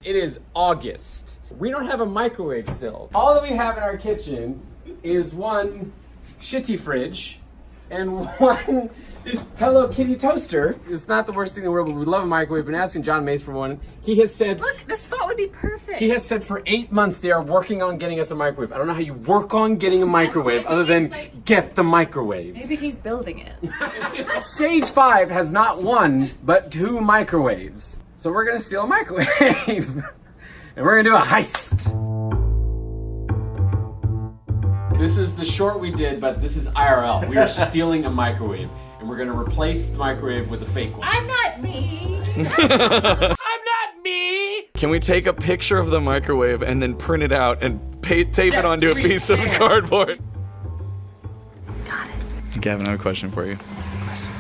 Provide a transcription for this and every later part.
It is August. We don't have a microwave still. All that we have in our kitchen is one shitty fridge and one Hello Kitty toaster. It's not the worst thing in the world, but we love a microwave. We've been asking John Mace for one. He has said... Look, the spot would be perfect. He has said for 8 months they are working on getting us a microwave. I don't know how you work on getting a microwave other than get the microwave. Maybe he's building it. Stage 5 has not one, but 2 microwaves. So we're gonna steal a microwave. And we're gonna do a heist. This is the short we did, but this is IRL. We are stealing a microwave. And we're gonna replace the microwave with a fake one. I'm not me. I'm not me! Can we take a picture of the microwave and then print it out and tape it onto a piece of cardboard? Got it. Gavin, I have a question for you. What's the question?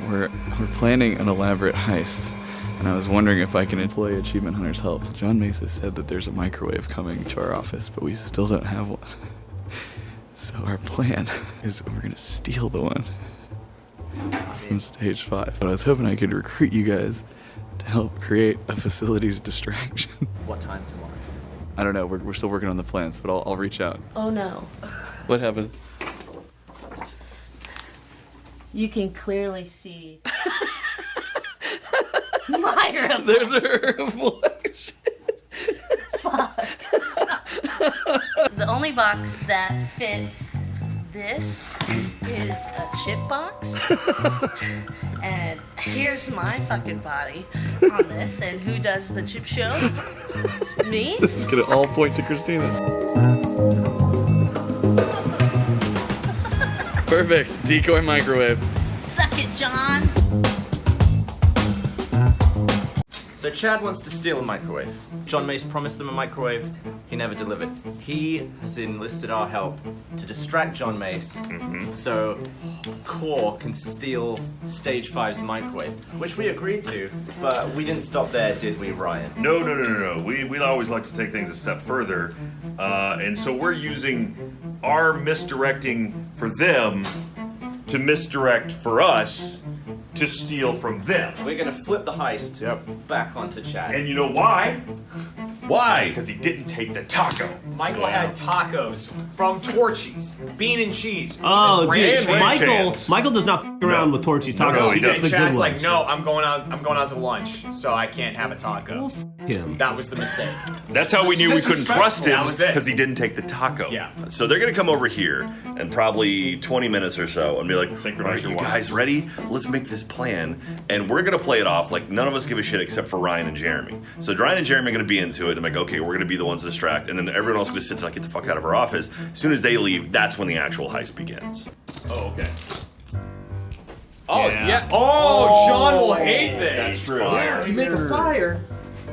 We're planning an elaborate heist, and I was wondering if I can employ Achievement Hunter's help. John Mesa said that there's a microwave coming to our office, but we still don't have one. So our plan is we're gonna steal the one from stage 5. But I was hoping I could recruit you guys to help create a facilities distraction. What time tomorrow? I don't know, we're still working on the plans, but I'll reach out. Oh no. What happened? You can clearly see my reflection. There's a reflection. The only box that fits this is a chip box. And here's my fucking body on this. And who does the chip show? Me? This is gonna all point to Christina. Perfect. Decoy microwave. Suck it, John. So Chad wants to steal a microwave. John Mace promised them a microwave. He never delivered. He has enlisted our help to distract John Mace so Core can steal Stage 5's microwave, which we agreed to, but we didn't stop there, did we, Ryan? No. We always like to take things a step further. And so we're using our misdirecting for them to misdirect for us to steal from them. We're gonna flip the heist back onto Chad. And you know why? Why? Because he didn't take the taco. Michael had tacos from Torchy's, bean and cheese. Oh, dude, Chance. Michael does not f around with Torchy's tacos. No, he He gets doesn't. the good Chad's like, ones. no, I'm going out to lunch, so I can't have a taco. Him. That was the mistake. That's how we knew we couldn't trust him, That was it. because he didn't take the taco. Yeah. So they're gonna come over here in probably 20 minutes or so and be like, Synchronize "Are you your guys ready? Let's make this plan." And we're gonna play it off like none of us give a shit except for Ryan and Jeremy. So Ryan and Jeremy are gonna be into it. I'm like, okay, we're gonna be the ones to distract, and then everyone else is gonna sit there like, get the fuck out of our office. As soon as they leave, that's when the actual heist begins. Oh, okay. Oh, yeah. Oh, John will hate this. That's true. You make a fire.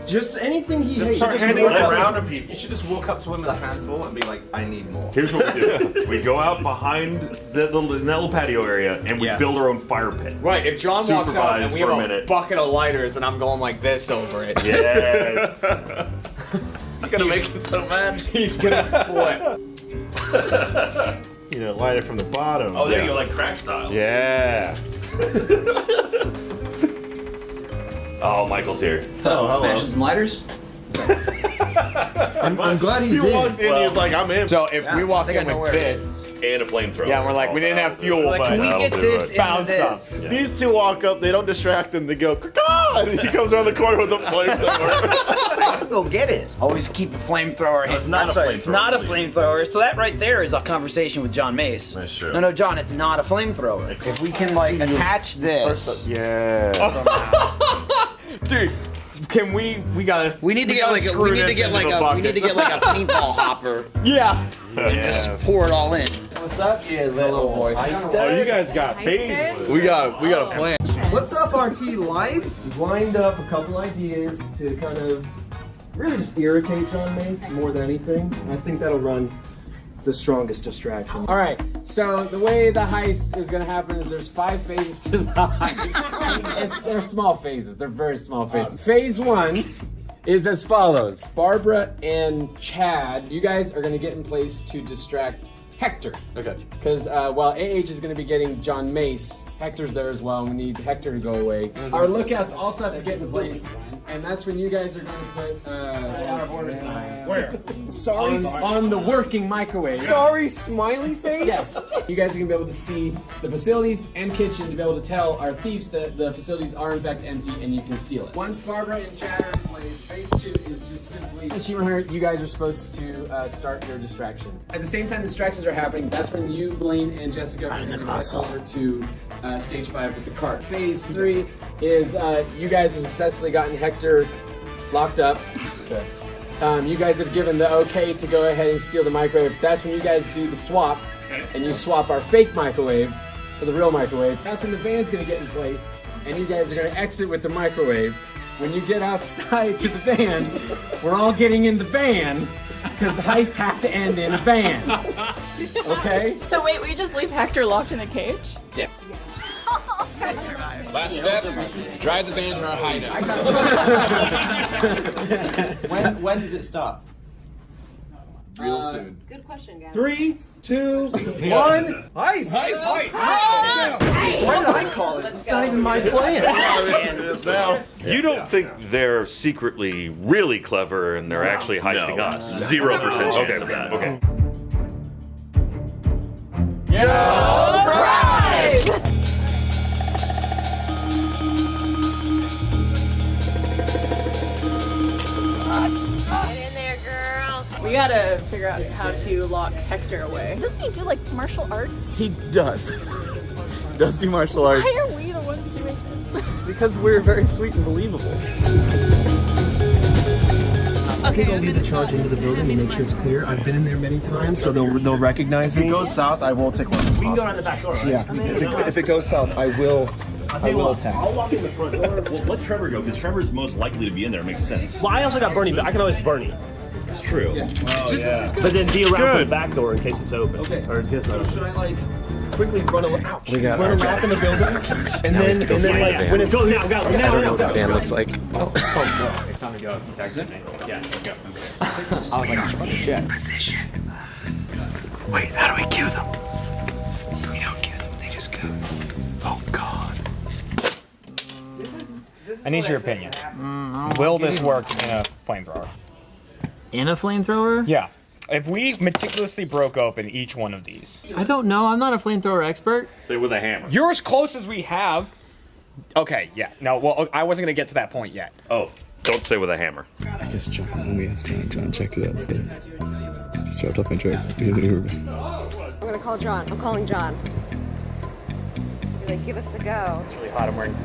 Just anything he hates. start handing it around to You should just walk up to him with a handful and be like, I need more. Here's what we do. We go out behind that little patio area and we build our own fire pit. Right, if John walks out and Supervise we for have a a minute. bucket of lighters and I'm going like this over it, Yes. You're gonna make him so mad. he's gonna flip. You know, light it from the bottom. Oh, there you go, like crack style. Yeah. Oh, Michael's here. Smashes some lighters? I'm glad he's in. Well, He's like, I'm in. So if we walk in with this, and a flamethrower. yeah, we're like, we didn't have fuel, Like, but can we get this found into some. this? These two walk up, they don't distract him, they go, caw, and he comes around the corner with a flamethrower. Go get it. Always keep a flamethrower. It's not a sorry, flamethrower. It's not a flamethrower. So that right there is a conversation with John Mace. That's true. No, John, it's not a flamethrower. If we can like attach this, Yeah. Dude, can we gotta. we need to get like a paintball hopper Yeah. and just pour it all in. What's up, you little boy? Oh, you guys got phased. We got a plan. What's up, RT Life? We've lined up a couple ideas to kind of really just irritate John Mace more than anything. I think that'll run the strongest distraction. All right, so the way the heist is gonna happen is there's 5 phases to the heist. They're small phases. They're very small phases. Phase 1 is as follows. Barbara and Chad, you guys are gonna get in place to distract Hector. Okay. Because while AH is gonna be getting John Mace, Hector's there as well, and we need Hector to go away. Our lookouts also have to get in place, and that's when you guys are gonna put Where? Sorry, on the working microwave. sorry, smiley face. Yes. You guys are gonna be able to see the facilities and kitchen to be able to tell our thieves that the facilities are in fact empty and you can steal it. Once Barbara and Chad are in place, phase 2 is just simply Achievement Hunter, you guys are supposed to start your distraction. At the same time the distractions are happening, that's when you, Blaine, and Jessica are gonna go over to stage 5 with the cart. Phase 3 is you guys have successfully gotten Hector locked up. Okay. You guys have given the okay to go ahead and steal the microwave. That's when you guys do the swap, and you swap our fake microwave for the real microwave. That's when the van's gonna get in place, and you guys are gonna exit with the microwave. When you get outside to the van, we're all getting in the van, because the heists have to end in a van. Okay? So wait, we just leave Hector locked in a cage? Yeah. Last step, drive the van in our hideout. When does it stop? Real soon. Good question, guys. 3, 2, 1. Heist! Heist! Why did I call it? It's not even my plan. You don't think they're secretly really clever and they're actually heisting us? 0% chance of that. Okay. We gotta figure out how to lock Hector away. Doesn't he do like martial arts? He does. Does do martial arts. Why are we the ones doing this? Because we're very sweet and believable. I think I'll lead the charge into the building and make sure it's clear. I've been in there many times, so they'll recognize me. If it goes south, I will take one of the We can go around the back door. Right? Yeah. If it goes south, I will attack. I'll walk in the front door. Well, let Trevor go, because Trevor's most likely to be in there. It makes sense. Well, I also got Bernie, but I can always Bernie. It's true. Yeah. But then be around for the back door in case it's open. Okay. Or it gets So open. should I like quickly run a ouch? We got run our around in the building, and then like when it's Go now, go I don't know now. what this van looks like. It's time to go. Exit. Yeah, go. I was like, I should probably check. Position. Wait, how do we cue them? We don't cue them, they just go. Oh god. I need your opinion. Will this work in a flamethrower? In a flamethrower? Yeah. If we meticulously broke open each one of these. I don't know. I'm not a flamethrower expert. Say with a hammer. You're as close as we have. Okay, yeah. No, well, I wasn't going to get to that point yet. Oh, don't say with a hammer. I guess John, let me ask John. John checked it out. So just dropped off my truck. I'm gonna call John. I'm calling John. Be like, give us the go. It's really hot. I'm wearing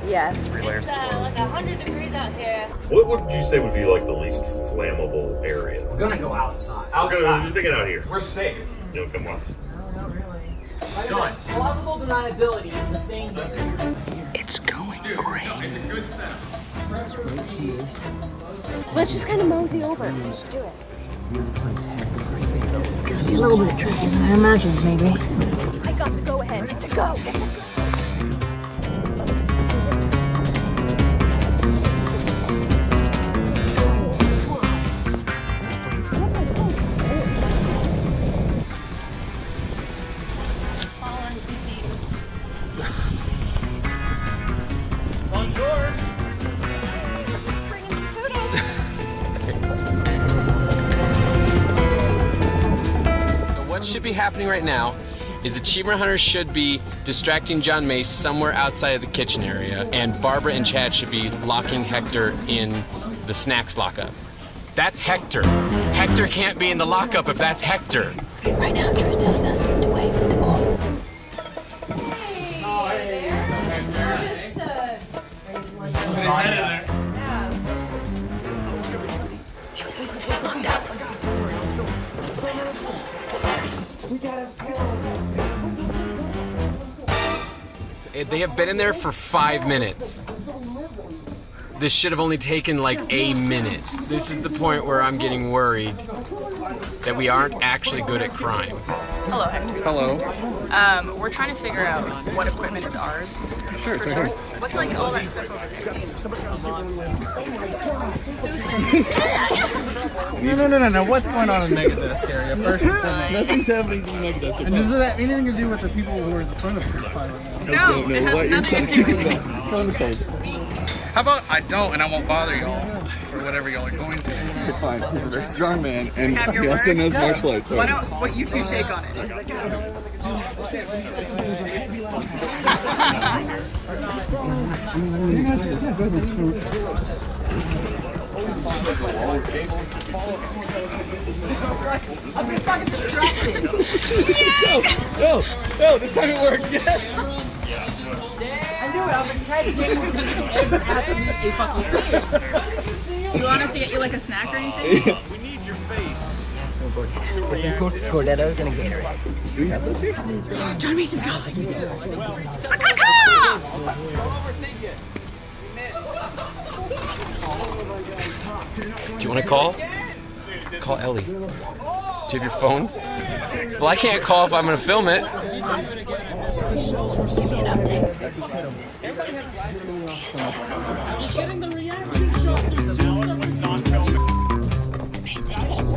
Yes. 3 layers of clothes. Like 100 degrees out here. What would you say would be like the least flammable area? We're gonna go outside. You're thinking out here. We're safe. No, come on. No, not really. Done. Plausible deniability is a thing. It's going great. It's a good sound. Let's just kind of mosey over. Let's do it. This is gonna be a little bit trickier than I imagined, maybe. I got the go ahead. Go. What should be happening right now is Achievement Hunter should be distracting John Mace somewhere outside of the kitchen area, and Barbara and Chad should be locking Hector in the snacks lockup. That's Hector. Hector can't be in the lockup if that's Hector. Right now, Drew's telling us to wait with the balls. He was supposed to be locked up. They have been in there for 5 minutes. This should have only taken like a minute. This is the point where I'm getting worried that we aren't actually good at crime. Hello, Hector. Hello. We're trying to figure out what equipment is ours. Sure. What's like all that stuff over there? No. What's going on in Megadesk area? First Nothing's happening in the Megadesk. and does that have anything to do with the people who are in front of us? No, it has nothing to do with anything. Phone code. How about I don't and I won't bother y'all? or whatever y'all are going to. Fine. He's a very strong man, and Have your he also word? knows martial arts. Why don't what you two shake on it? I've been fucking distracted. Oh, this time it worked. Yes. I knew it. I've been trying to get you to ever ask me a fucking thing. Do you want us to get you like a snack or anything? We need your face. Some Cordettos and a Gatorade. Do we have those here? John Mace is calling. Do you want to call? Call Ellie. Do you have your phone? Well, I can't call if I'm going to film it. Getting the reaction shot.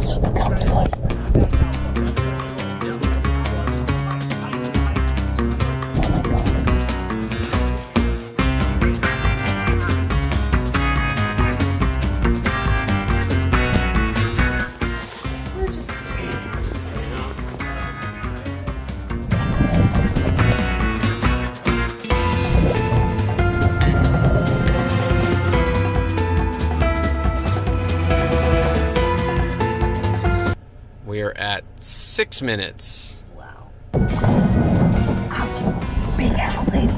Super comfortable. We are at 6 minutes. Wow. Be careful, please.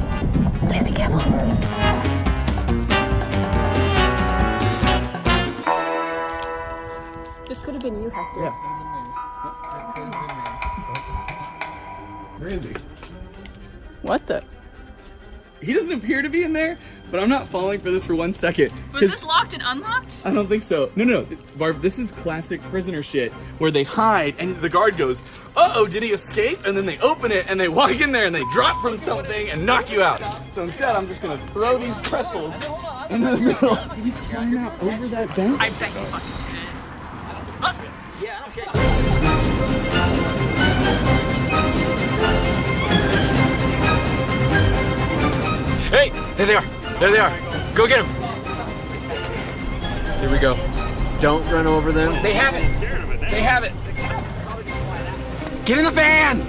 Please be careful. This could have been you, Hector. Yeah. Where is he? What the? He doesn't appear to be in there, but I'm not falling for this for 1 second. Was this locked and unlocked? I don't think so. No, Barb, this is classic prisoner shit where they hide and the guard goes, uh-oh, did he escape? And then they open it and they walk in there and they drop from something and knock you out. So instead, I'm just gonna throw these pretzels into the middle. Did you climb out over that bench? I bet you fucking did. Yeah, okay. Hey, there they are. There they are. Go get them. Here we go. Don't run over them. They have it. They have it. Get in the van.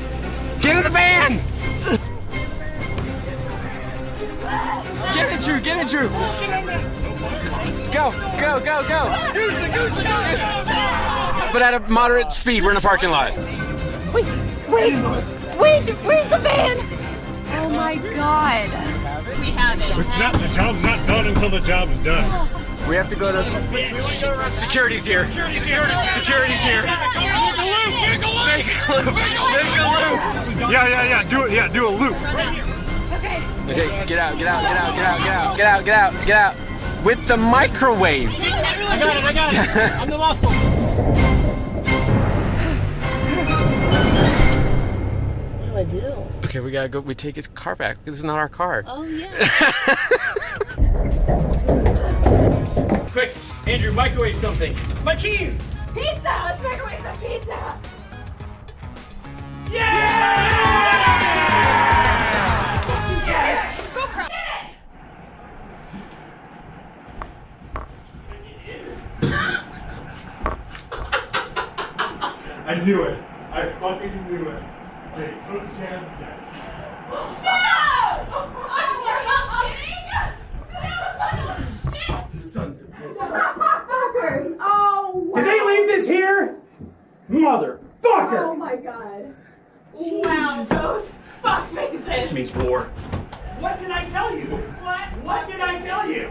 Get in the van. Get it, Drew. Get it, Drew. Go, go, go, go. But at a moderate speed. We're in a parking lot. Wait, where's the van? Oh my god. We have it. The job's not done until the job's done. We have to go to... Security's here. Security's here. Security's here. Make a loop. Make a loop. Yeah. Do it. Yeah, do a loop. Okay. Okay, get out. With the microwave. I got it. I'm the muscle. What do I do? Okay, we gotta go. We take his car back. This is not our car. Oh, yeah. Quick, Andrew, microwave something. My keys! Pizza! Let's microwave some pizza! Yes! Go cry! I knew it. I fucking knew it. They took Chad's desk. Sons of bitches. Fuckers! Oh! Did they leave this here? Motherfucker! Oh my god. Wow, those fuck faces! This means war. What did I tell you? What did I tell you?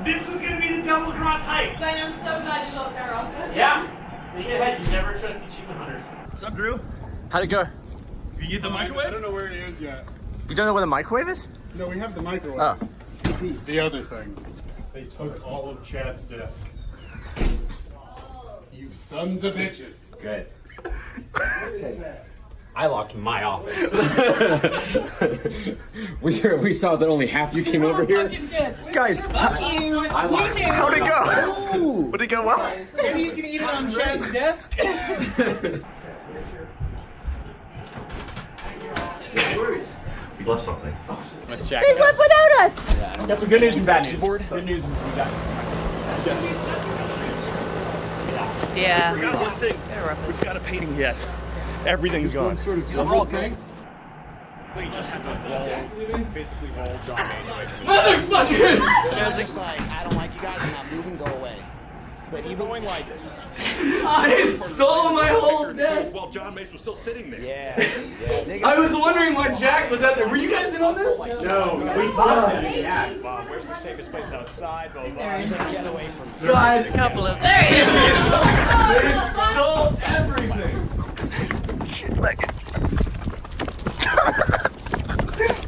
This was gonna be the double cross heist. I am so glad you left our office. Yeah? Think ahead, you never trust achievement hunters. What's up, Drew? How'd it go? Did you get the microwave? I don't know where it is yet. You don't know where the microwave is? No, we have the microwave. Oh. The other thing. They took all of Chad's desk. You sons of bitches. Good. I locked my office. We saw that only half you came over here. Guys, Fuck you! how'd it go? Would it go well? You can eat it on Chad's desk. We left something. Let's check. He's left without us! Got some good news and bad news. Good news is we got Yeah. I forgot one thing. We forgot a painting yet. Everything's gone. We're all paying. We just had to roll, physically roll John Mace away from Motherfuckers! Guys, it's like, I don't like you guys, I'm not moving, go away. But even going like this. I stole my whole desk! Well, John Mace was still sitting there. Yeah. I was wondering why Jack was out there. Were you guys in on this? No, we thought that. Yeah. Bob, where's the safest place outside? Bob, just get away from me. God. A couple of. There he is! They stole everything! Shit, like it.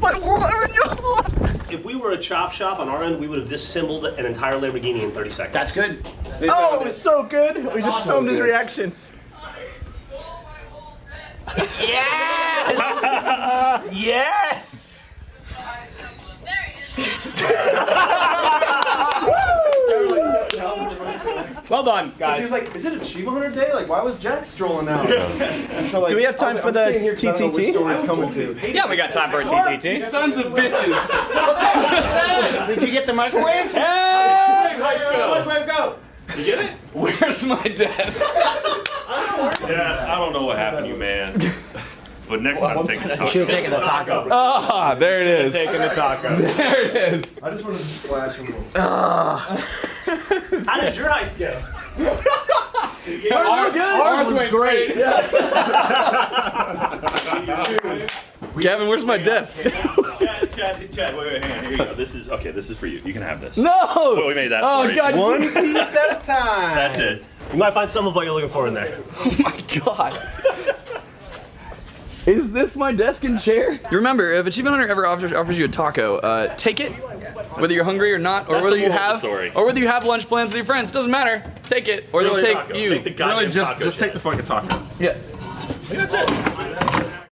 My world ever knew. If we were a chop shop on our end, we would have disassembled an entire Lamborghini in 30 seconds. That's good. Oh, it was so good. We just filmed his reaction. Yes! Yes! Well done, He guys. was like, "Is it Achievement Hunter Day? Like, why was Jack strolling out?" And so, like, Do we have time for the TTT? Coming to. Yeah, we got time for a TTT. Sons of bitches! Did you get the microwave? Hey! Microwave, go! You get it? Where's my desk? Yeah, I don't know what happened to you, man. But next time, take the taco. Should have taken the taco. Ah, there it is. Taking the taco. There it is. I just wanted to splash him. How did your heist go? Ours went great. Kevin, where's my desk? Chad, wait, hang on. Here you go. This is okay. This is for you. You can have this. No! Well, we made that. Oh, for you. God. One piece at a time. That's it. You might find some of what you're looking for in there. Oh my God. Is this my desk and chair? You remember, if Achievement Hunter ever offers you a taco, take it, whether you're hungry or not, or That's whether the you moral of the have, story. or whether you have lunch plans with your friends. Doesn't matter. Take it, or they'll take you. Take the goddamn taco, Just take the fucking taco. Yeah. That's it.